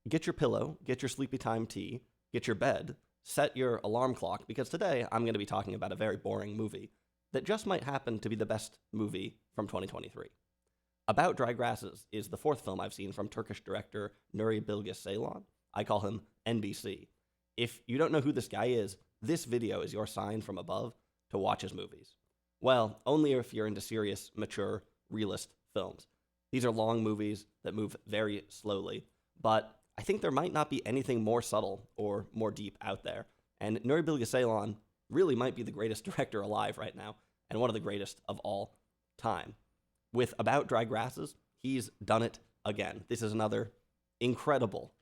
get your pillow, get your sleepy time tea, get your bed, set your alarm clock, because today I'm going to be talking about a very boring movie that just might happen to be the best movie from 2023. About Dry Grasses is the fourth film I've seen from Turkish director Nuri Bilge Ceylan. I call him NBC. If you don't know who this guy is, this video is your sign from above to watch his movies. Well, only if you're into serious, mature, realist films. These are long movies that move very slowly, but I think there might not be anything more subtle or more deep out there. And Nuri Bilge Ceylan really might be the greatest director alive right now, and one of the greatest of all time. With About Dry Grasses, he's done it again. This is another incredible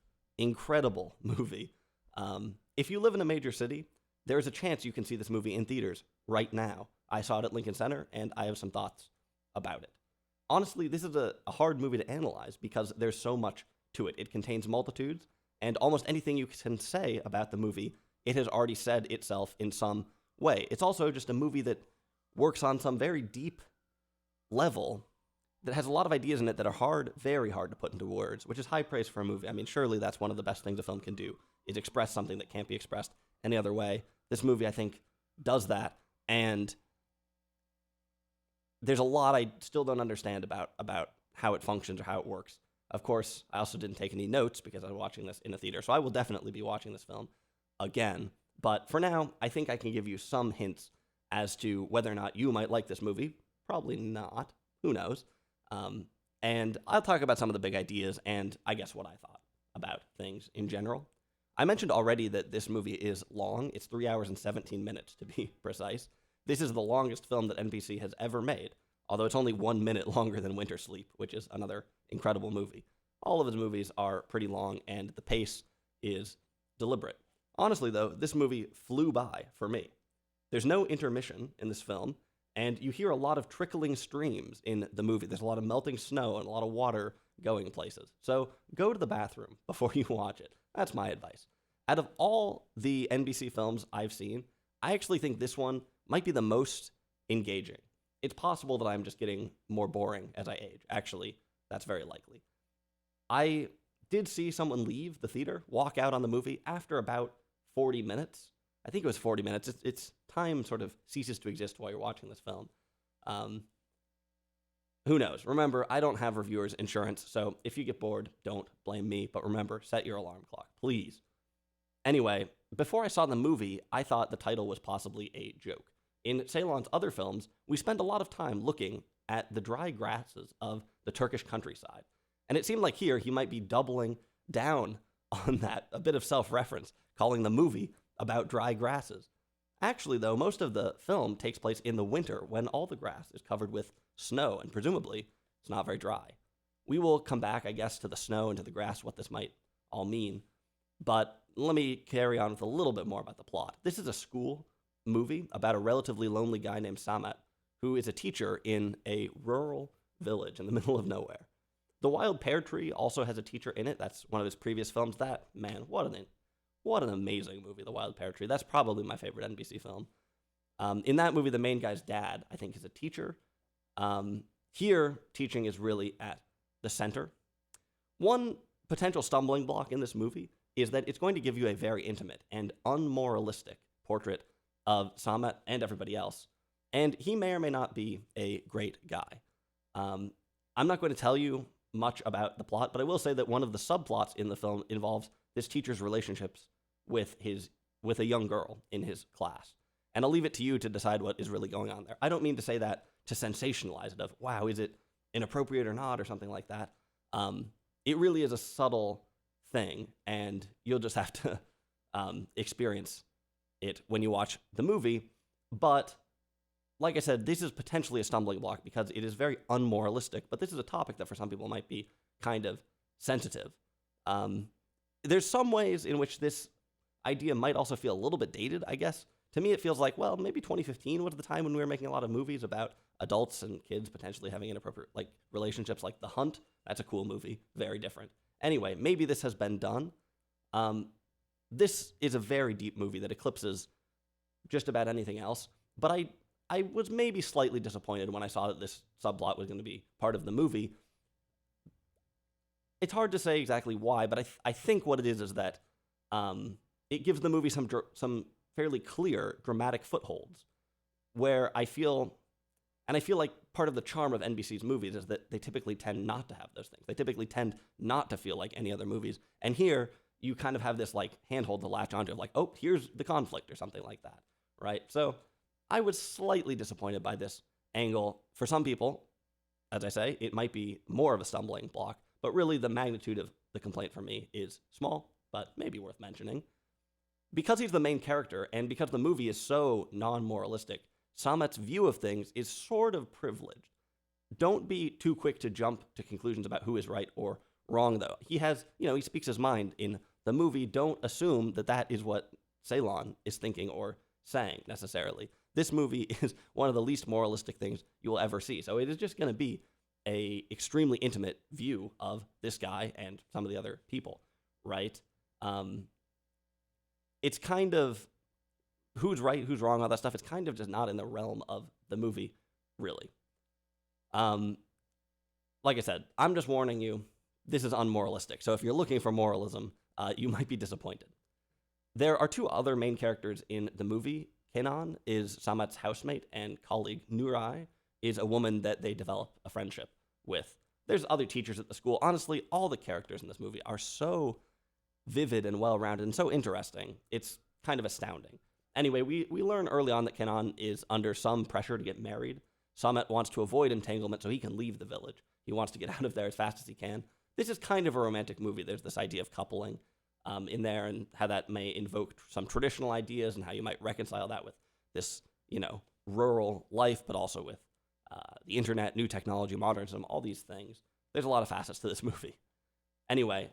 movie. If you live in a major city, there's a chance you can see this movie in theaters right now. I saw it at Lincoln Center, and I have some thoughts about it. Honestly, this is a hard movie to analyze because there's so much to it. It contains multitudes, and almost anything you can say about the movie, it has already said itself in some way. It's also just a movie that works on some very deep level that has a lot of ideas in it that are hard, very hard to put into words, which is high praise for a movie. I mean, surely that's one of the best things a film can do, is express something that can't be expressed any other way. This movie, I think, does that, and there's a lot I still don't understand about how it functions or how it works. Of course, I also didn't take any notes because I was watching this in a theater, so I will definitely be watching this film again. But for now, I think I can give you some hints as to whether or not you might like this movie. Probably not. Who knows? And I'll talk about some of the big ideas and I guess what I thought about things in general. I mentioned already that this movie is long. It's 3 hours and 17 minutes, to be precise. This is the longest film that NBC has ever made, although it's only 1 minute longer than Winter Sleep, which is another incredible movie. All of his movies are pretty long, and the pace is deliberate. Honestly, though, this movie flew by for me. There's no intermission in this film, and you hear a lot of trickling streams in the movie. There's a lot of melting snow and a lot of water going places. So go to the bathroom before you watch it. That's my advice. Out of all the NBC films I've seen, I actually think this one might be the most engaging. It's possible that I'm just getting more boring as I age. Actually, that's very likely. I did see someone leave the theater, walk out on the movie after about 40 minutes. I think it was 40 minutes. It's time sort of ceases to exist while you're watching this film. Who knows? Remember, I don't have reviewers insurance, so if you get bored, don't blame me. But remember, set your alarm clock, please. Anyway, before I saw the movie, I thought the title was possibly a joke. In Ceylan's other films, we spend a lot of time looking at the dry grasses of the Turkish countryside. And it seemed like here he might be doubling down on that, a bit of self-reference, calling the movie About Dry Grasses. Actually, though, most of the film takes place in the winter when all the grass is covered with snow, and presumably it's not very dry. We will come back, I guess, to the snow and to the grass, what this might all mean. But let me carry on with a little bit more about the plot. This is a school movie about a relatively lonely guy named Samet, who is a teacher in a rural village in the middle of nowhere. The Wild Pear Tree also has a teacher in it. That's one of his previous films. That, man, what an amazing movie, The Wild Pear Tree. That's probably my favorite NBC film. In that movie, the main guy's dad, I think, is a teacher. Here, teaching is really at the center. One potential stumbling block in this movie is that it's going to give you a very intimate and unmoralistic portrait of Samet and everybody else. And he may or may not be a great guy. I'm not going to tell you much about the plot, but I will say that one of the subplots in the film involves this teacher's relationships with a young girl in his class. And I'll leave it to you to decide what is really going on there. I don't mean to say that to sensationalize it of, wow, is it inappropriate or not, or something like that. It really is a subtle thing, and you'll just have to experience it when you watch the movie. But like I said, this is potentially a stumbling block because it is very unmoralistic, but this is a topic that for some people might be kind of sensitive. There's some ways in which this idea might also feel a little bit dated, I guess. To me, it feels like, well, maybe 2015 was the time when we were making a lot of movies about adults and kids potentially having inappropriate relationships, like The Hunt. That's a cool movie, very different. Anyway, maybe this has been done. This is a very deep movie that eclipses just about anything else, but I was maybe slightly disappointed when I saw that this subplot was going to be part of the movie. it's hard to say exactly why, but I think what it is that it gives the movie some fairly clear dramatic footholds where I feel like part of the charm of NBC's movies is that they typically tend not to have those things. They typically tend not to feel like any other movies. And here, you kind of have this like handhold to latch onto, like, oh, here's the conflict or something like that, right? So I was slightly disappointed by this angle. For some people, as I say, it might be more of a stumbling block, but really the magnitude of the complaint for me is small, but maybe worth mentioning. Because he's the main character, and because the movie is so non-moralistic, Samet's view of things is sort of privileged. Don't be too quick to jump to conclusions about who is right or wrong, though. He speaks his mind in the movie. Don't assume that that is what Ceylon is thinking or saying, necessarily. This movie is one of the least moralistic things you will ever see, so it is just going to be a extremely intimate view of this guy and some of the other people, right? It's kind of who's right, who's wrong, all that stuff. It's kind of just not in the realm of the movie, really. Like I said, I'm just warning you, this is unmoralistic. So if you're looking for moralism, you might be disappointed. There are two other main characters in the movie. Kenan is Samet's housemate, and colleague Nurai is a woman that they develop a friendship with. There's other teachers at the school. Honestly, all the characters in this movie are so vivid and well-rounded and so interesting. It's kind of astounding. Anyway, we learn early on that Kenan is under some pressure to get married. Samet wants to avoid entanglement so he can leave the village. He wants to get out of there as fast as he can. This is kind of a romantic movie. There's this idea of coupling in there, and how that may invoke some traditional ideas and how you might reconcile that with this, rural life, but also with the internet, new technology, modernism, all these things. There's a lot of facets to this movie. Anyway,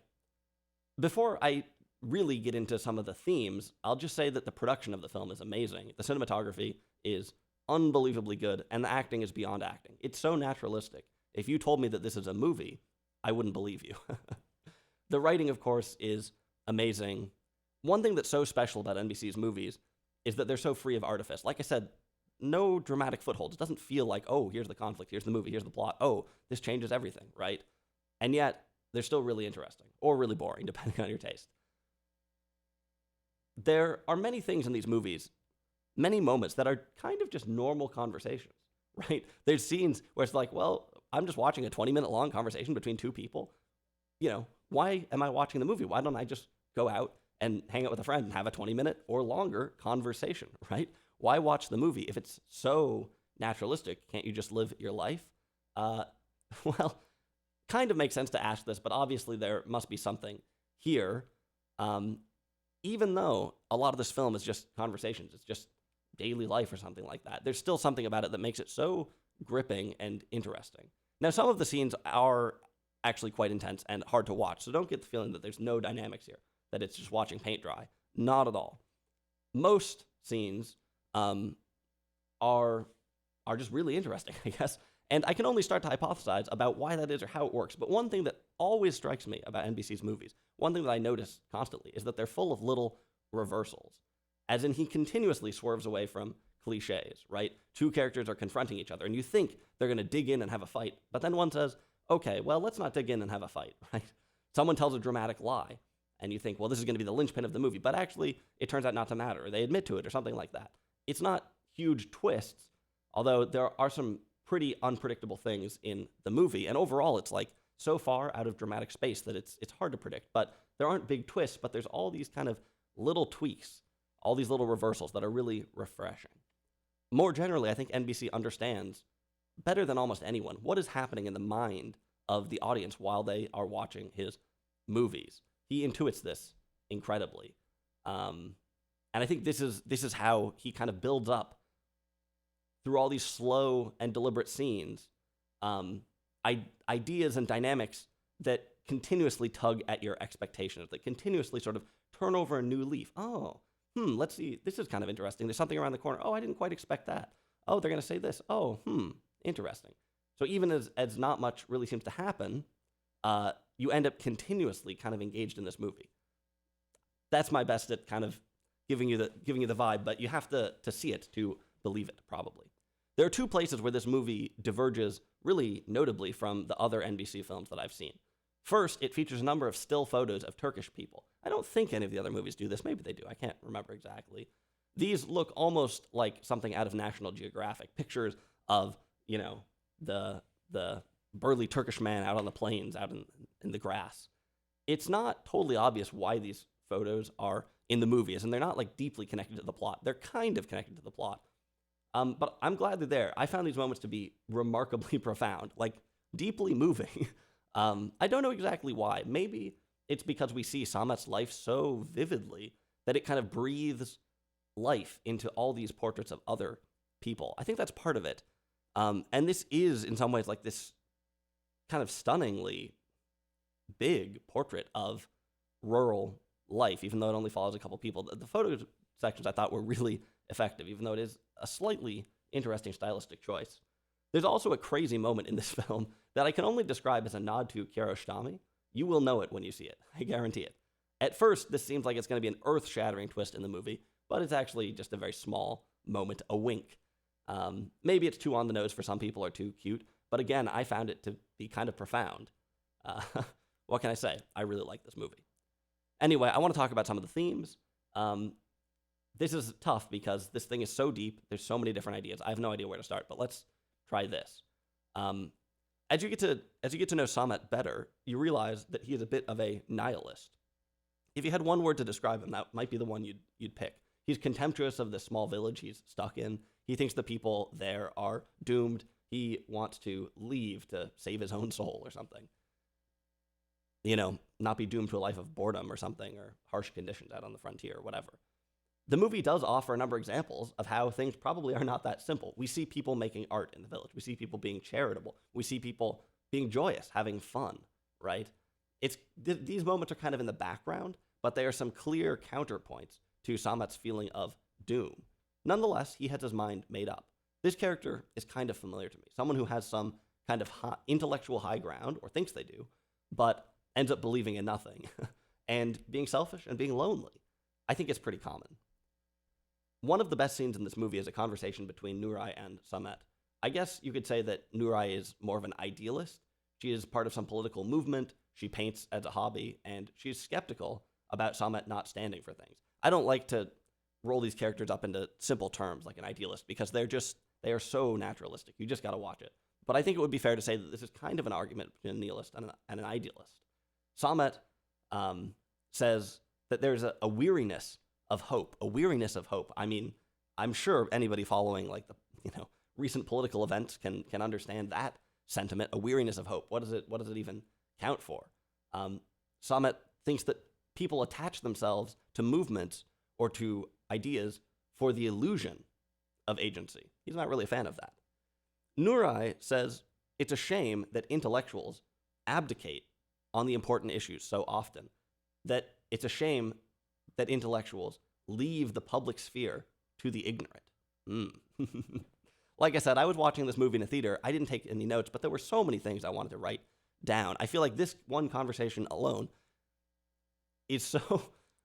before I really get into some of the themes, I'll just say that the production of the film is amazing. The cinematography is unbelievably good, and the acting is beyond acting. It's so naturalistic. If you told me that this is a movie, I wouldn't believe you. The writing, of course, is amazing. One thing that's so special about NBC's movies is that they're so free of artifice. Like I said, no dramatic footholds. It doesn't feel like, oh, here's the conflict, here's the movie, here's the plot. Oh, this changes everything, right? And yet, they're still really interesting, or really boring, depending on your taste. There are many things in these movies, many moments that are kind of just normal conversations, right? There's scenes where it's like, well, I'm just watching a 20-minute long conversation between two people. Why am I watching the movie? Why don't I just go out and hang out with a friend and have a 20-minute or longer conversation, right? Why watch the movie? If it's so naturalistic, can't you just live your life? Well, kind of makes sense to ask this, but obviously there must be something here. Even though a lot of this film is just conversations, it's just daily life or something like that, there's still something about it that makes it so gripping and interesting. Now, some of the scenes are actually quite intense and hard to watch, so don't get the feeling that there's no dynamics here, that it's just watching paint dry. Not at all. Most scenes are just really interesting, I guess, and I can only start to hypothesize about why that is or how it works. But one thing that always strikes me about NBC's movies, one thing that I notice constantly, is that they're full of little reversals. As in, he continuously swerves away from cliches, right? Two characters are confronting each other, and you think they're going to dig in and have a fight, but then one says, okay, well, let's not dig in and have a fight, right? Someone tells a dramatic lie, and you think, well, this is going to be the linchpin of the movie, but actually, it turns out not to matter, or they admit to it, or something like that. It's not huge twists, although there are some pretty unpredictable things in the movie, and overall, it's like so far out of dramatic space that it's hard to predict, but there aren't big twists, but there's all these kind of little tweaks, all these little reversals that are really refreshing. More generally, I think NBC understands better than almost anyone what is happening in the mind of the audience while they are watching his movies. He intuits this incredibly. And I think this is how he kind of builds up through all these slow and deliberate scenes, ideas and dynamics that continuously tug at your expectations, that continuously sort of turn over a new leaf. Oh, let's see, this is kind of interesting. There's something around the corner. Oh, I didn't quite expect that. Oh, they're going to say this. Oh, interesting. So even as not much really seems to happen, you end up continuously kind of engaged in this movie. That's my best at kind of giving you the vibe, but you have to see it to believe it, probably. There are two places where this movie diverges really notably from the other NBC films that I've seen. First, it features a number of still photos of Turkish people. I don't think any of the other movies do this. Maybe they do. I can't remember exactly. These look almost like something out of National Geographic. Pictures of, the burly Turkish man out on the plains, out in the grass. It's not totally obvious why these photos are in the movies, and they're not like deeply connected to the plot. They're kind of connected to the plot. But I'm glad they're there. I found these moments to be remarkably profound, like deeply moving. I don't know exactly why. Maybe it's because we see Samet's life so vividly that it kind of breathes life into all these portraits of other people. I think that's part of it. And this is, in some ways, like this kind of stunningly big portrait of rural life, even though it only follows a couple people. The photo sections I thought were really effective, even though it is a slightly interesting stylistic choice. There's also a crazy moment in this film that I can only describe as a nod to Kiarostami. You will know it when you see it. I guarantee it. At first, this seems like it's going to be an earth-shattering twist in the movie, but it's actually just a very small moment, a wink. Maybe it's too on the nose for some people or too cute, but again, I found it to be kind of profound. What can I say? I really like this movie. Anyway, I want to talk about some of the themes. This is tough because this thing is so deep. There's so many different ideas. I have no idea where to start, but let's try this. As you get to know Samet better, you realize that he is a bit of a nihilist. If you had one word to describe him, that might be the one you'd pick. He's contemptuous of the small village he's stuck in. He thinks the people there are doomed. He wants to leave to save his own soul or something. Not be doomed to a life of boredom or something, or harsh conditions out on the frontier or whatever. The movie does offer a number of examples of how things probably are not that simple. We see people making art in the village. We see people being charitable. We see people being joyous, having fun, right? These moments are kind of in the background, but they are some clear counterpoints to Samet's feeling of doom. Nonetheless, he has his mind made up. This character is kind of familiar to me. Someone who has some kind of intellectual high ground, or thinks they do, but ends up believing in nothing, and being selfish and being lonely. I think it's pretty common. One of the best scenes in this movie is a conversation between Nuray and Samet. I guess you could say that Nuray is more of an idealist. She is part of some political movement, she paints as a hobby, and she's skeptical about Samet not standing for things. I don't like to roll these characters up into simple terms like an idealist, because they are so naturalistic. You just gotta watch it. But I think it would be fair to say that this is kind of an argument between a nihilist and an idealist. Samet says that there's a weariness of hope, I mean, I'm sure anybody following like the recent political events can understand that sentiment, a weariness of hope. What does it even count for? Samet thinks that people attach themselves to movements or to ideas for the illusion of agency. He's not really a fan of that. Nuray says it's a shame that intellectuals abdicate on the important issues so often, that it's a shame that intellectuals leave the public sphere to the ignorant. Like I said, I was watching this movie in a theater. I didn't take any notes, but there were so many things I wanted to write down. I feel like this one conversation alone is so,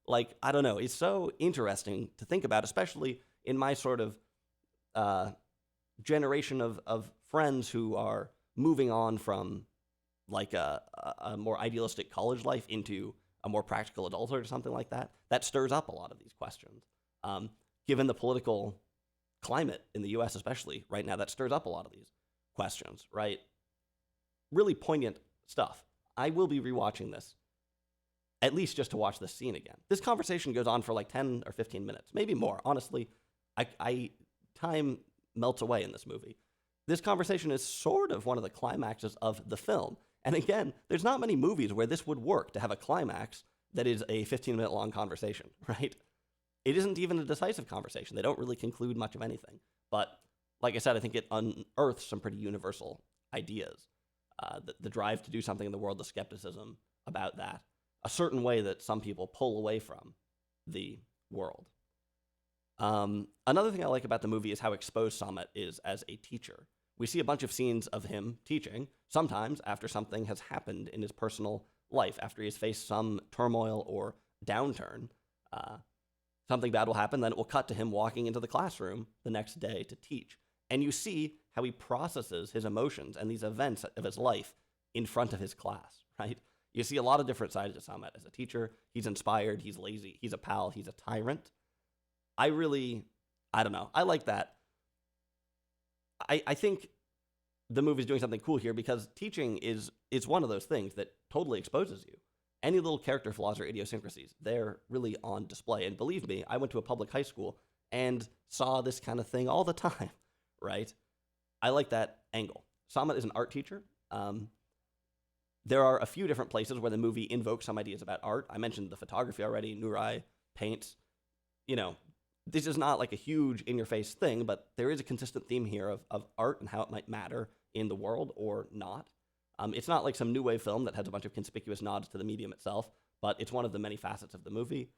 it's so interesting to think about, especially in my sort of generation of friends who are moving on from like a more idealistic college life into a more practical adulthood or something like that. That stirs up a lot of these questions. Given the political climate in the US especially right now, that stirs up a lot of these questions, right? Really poignant stuff. I will be rewatching this, at least just to watch this scene again. This conversation goes on for like 10 or 15 minutes, maybe more. Honestly, time melts away in this movie. This conversation is sort of one of the climaxes of the film. And again, there's not many movies where this would work, to have a climax that is a 15-minute long conversation, right? It isn't even a decisive conversation. They don't really conclude much of anything. But like I said, I think it unearths some pretty universal ideas. The drive to do something in the world, the skepticism about that, a certain way that some people pull away from the world. Another thing I like about the movie is how exposed Samet is as a teacher. We see a bunch of scenes of him teaching, sometimes after something has happened in his personal life, after he has faced some turmoil or downturn. Something bad will happen, then it will cut to him walking into the classroom the next day to teach. And you see how he processes his emotions and these events of his life in front of his class, right? You see a lot of different sides of Samet as a teacher. He's inspired, he's lazy, he's a pal, he's a tyrant. I don't know. I like that. I think the movie's doing something cool here because teaching is one of those things that totally exposes you. Any little character flaws or idiosyncrasies, they're really on display. And believe me, I went to a public high school and saw this kind of thing all the time, right? I like that angle. Samet is an art teacher. There are a few different places where the movie invokes some ideas about art. I mentioned the photography already. Nurai paints. This is not like a huge in-your-face thing, but there is a consistent theme here of art and how it might matter in the world or not. It's not like some new wave film that has a bunch of conspicuous nods to the medium itself, but it's one of the many facets of the movie.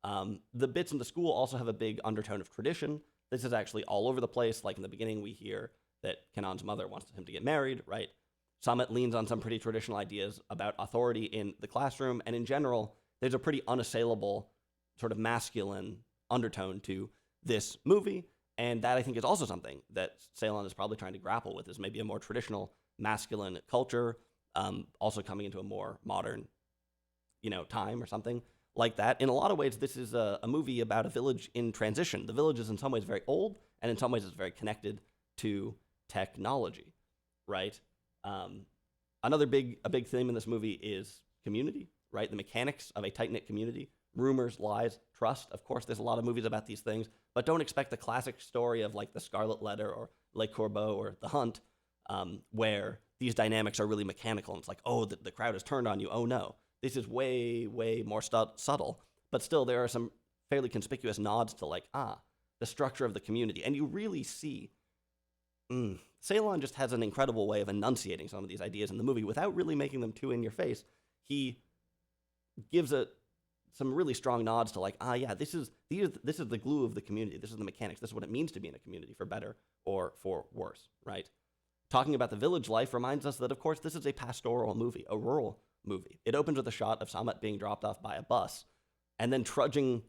The bits in the school also have a big undertone of tradition. This is actually all over the place. Like in the beginning, we hear that Kenan's mother wants him to get married, right? Samet leans on some pretty traditional ideas about authority in the classroom, and in general, there's a pretty unassailable sort of masculine undertone to this movie, and that I think is also something that Ceylon is probably trying to grapple with, is maybe a more traditional masculine culture, also coming into a more modern, time or something like that. In a lot of ways, this is a movie about a village in transition. The village is in some ways very old, and in some ways it's very connected to technology, right? A big theme in this movie is community, right? The mechanics of a tight-knit community, rumors, lies, trust. Of course, there's a lot of movies about these things, but don't expect the classic story of like The Scarlet Letter or Le Corbeau or The Hunt, where these dynamics are really mechanical. And it's like, oh, the crowd has turned on you. Oh, no. This is way, way more subtle. But still, there are some fairly conspicuous nods to like, the structure of the community. And you really see Ceylon just has an incredible way of enunciating some of these ideas in the movie without really making them too in your face. He gives some really strong nods to like, this is the glue of the community. This is the mechanics. This is what it means to be in a community, for better or for worse, right? Talking about the village life reminds us that, of course, this is a pastoral movie, a rural movie. It opens with a shot of Samet being dropped off by a bus and then trudging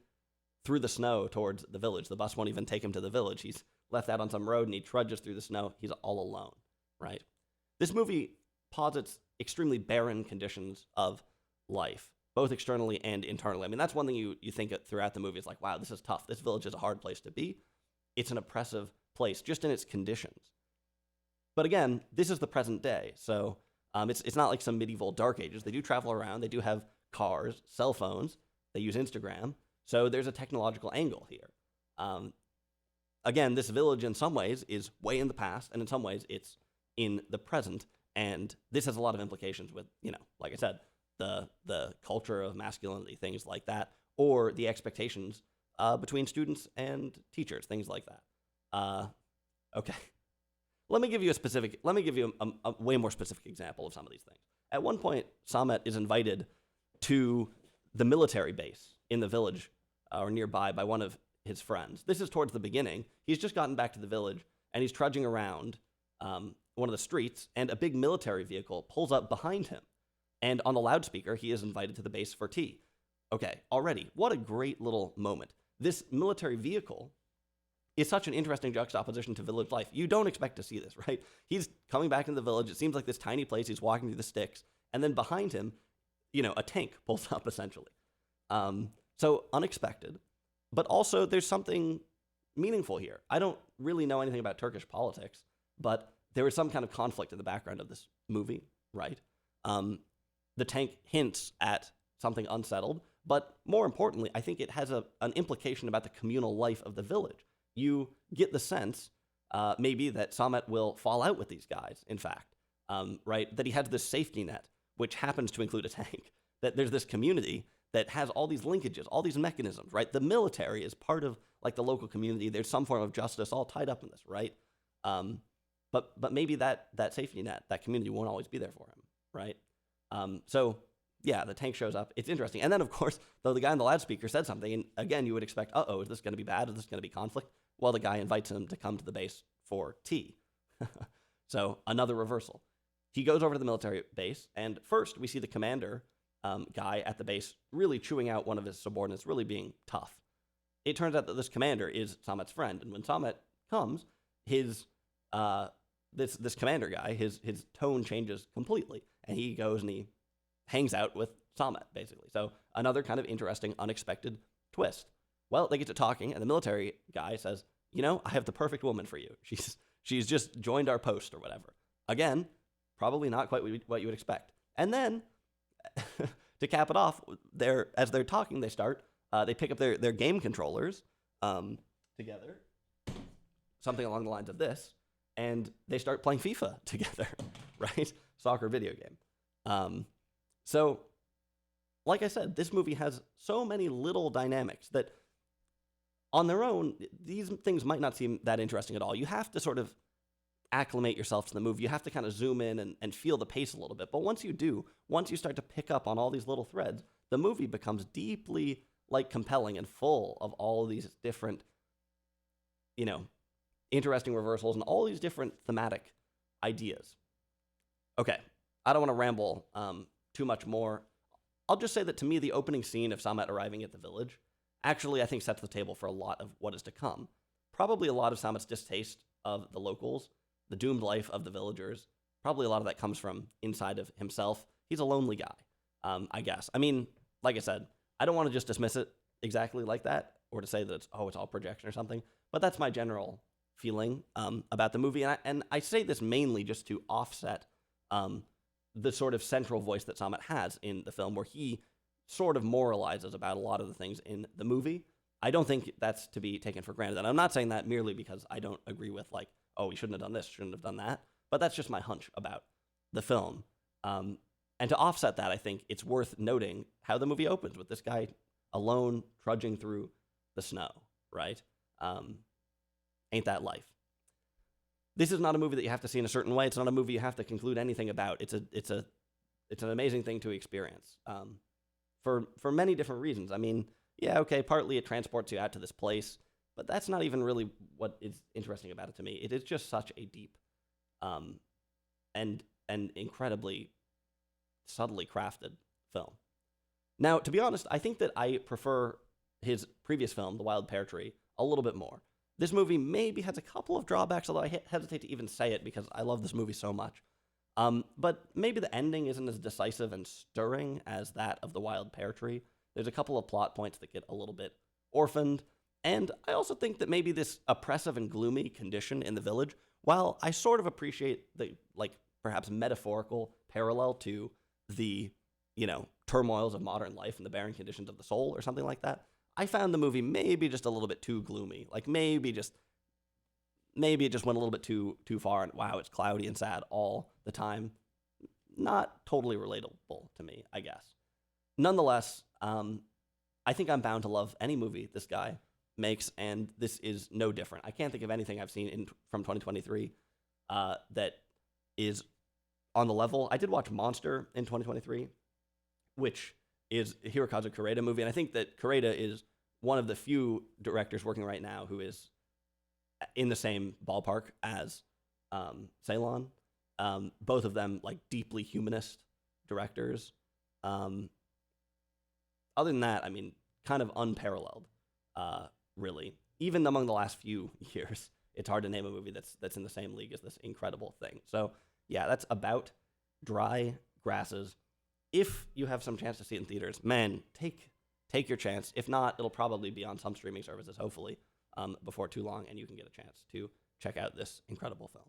through the snow towards the village. The bus won't even take him to the village. He's left out on some road and he trudges through the snow. He's all alone, right? This movie posits extremely barren conditions of life, both externally and internally. I mean, that's one thing you think throughout the movie is like, wow, this is tough. This village is a hard place to be. It's an oppressive place just in its conditions. But again, this is the present day, so it's not like some medieval dark ages. They do travel around. They do have cars, cell phones. They use Instagram. So there's a technological angle here. Again, this village in some ways is way in the past, and in some ways it's in the present. And this has a lot of implications with, like I said, the culture of masculinity, things like that, or the expectations between students and teachers, things like that. Okay. Let me give you a way more specific example of some of these things. At one point, Samet is invited to the military base in the village or nearby by one of his friends. This is towards the beginning. He's just gotten back to the village, and he's trudging around one of the streets, and a big military vehicle pulls up behind him. And on the loudspeaker, he is invited to the base for tea. Okay, already, what a great little moment. This military vehicle is such an interesting juxtaposition to village life. You don't expect to see this, right? He's coming back into the village. It seems like this tiny place. He's walking through the sticks. And then behind him, a tank pulls up, essentially. So unexpected. But also, there's something meaningful here. I don't really know anything about Turkish politics, but there is some kind of conflict in the background of this movie, right? The tank hints at something unsettled, but more importantly, I think it has an implication about the communal life of the village. You get the sense, maybe, that Samet will fall out with these guys, in fact, right? That he has this safety net, which happens to include a tank. That there's this community that has all these linkages, all these mechanisms, right? The military is part of, like, the local community. There's some form of justice all tied up in this, right? But maybe that safety net, that community won't always be there for him, right? So, yeah, the tank shows up. It's interesting. And then, of course, though the guy on the loudspeaker said something, and again, you would expect, is this going to be bad? Is this going to be conflict? Well, the guy invites him to come to the base for tea. So, another reversal. He goes over to the military base, and first we see the commander guy at the base really chewing out one of his subordinates, really being tough. It turns out that this commander is Samet's friend, and when Samet comes, his this commander guy, his tone changes completely, and he goes and he hangs out with Samet, basically. So another kind of interesting, unexpected twist. Well, they get to talking, and the military guy says, I have the perfect woman for you. She's just joined our post or whatever. Again, probably not quite what you would expect. And then, to cap it off, as they're talking, they pick up their game controllers together, something along the lines of this, and they start playing FIFA together, right? Soccer video game. So, like I said, this movie has so many little dynamics that on their own, these things might not seem that interesting at all. You have to sort of acclimate yourself to the movie. You have to kind of zoom in and feel the pace a little bit. But once you start to pick up on all these little threads, the movie becomes deeply compelling and full of all of these different, interesting reversals and all these different thematic ideas. Okay, I don't want to ramble too much more. I'll just say that to me, the opening scene of Samet arriving at the village actually, I think, sets the table for a lot of what is to come. Probably a lot of Samet's distaste of the locals, the doomed life of the villagers. Probably a lot of that comes from inside of himself. He's a lonely guy, I guess. I mean, like I said, I don't want to just dismiss it exactly like that or to say that it's all projection or something, but that's my general feeling about the movie. And I say this mainly just to offset the sort of central voice that Samet has in the film, where he sort of moralizes about a lot of the things in the movie. I don't think that's to be taken for granted. And I'm not saying that merely because I don't agree with we shouldn't have done this, shouldn't have done that. But that's just my hunch about the film. And to offset that, I think it's worth noting how the movie opens with this guy alone trudging through the snow, right? Ain't that life? This is not a movie that you have to see in a certain way. It's not a movie you have to conclude anything about. It's an amazing thing to experience. For many different reasons. I mean, yeah, okay, partly it transports you out to this place, but that's not even really what is interesting about it to me. It is just such a deep and incredibly subtly crafted film. Now, to be honest, I think that I prefer his previous film, The Wild Pear Tree, a little bit more. This movie maybe has a couple of drawbacks, although I hesitate to even say it because I love this movie so much. But maybe the ending isn't as decisive and stirring as that of The Wild Pear Tree. There's a couple of plot points that get a little bit orphaned. And I also think that maybe this oppressive and gloomy condition in the village, while I sort of appreciate the, perhaps metaphorical parallel to the, turmoils of modern life and the barren conditions of the soul or something like that, I found the movie maybe just a little bit too gloomy. Maybe it just went a little bit too far, and wow, it's cloudy and sad all the time. Not totally relatable to me, I guess. Nonetheless, I think I'm bound to love any movie this guy makes, and this is no different. I can't think of anything I've seen from 2023 that is on the level. I did watch Monster in 2023, which is a Hirokazu Koreeda movie, and I think that Koreeda is one of the few directors working right now who is in the same ballpark as Ceylon. Both of them deeply humanist directors. Other than that, I mean, kind of unparalleled, really. Even among the last few years, it's hard to name a movie that's in the same league as this incredible thing. So yeah, that's about Dry Grasses. If you have some chance to see it in theaters, man, take your chance. If not, it'll probably be on some streaming services, hopefully, before too long, and you can get a chance to check out this incredible film.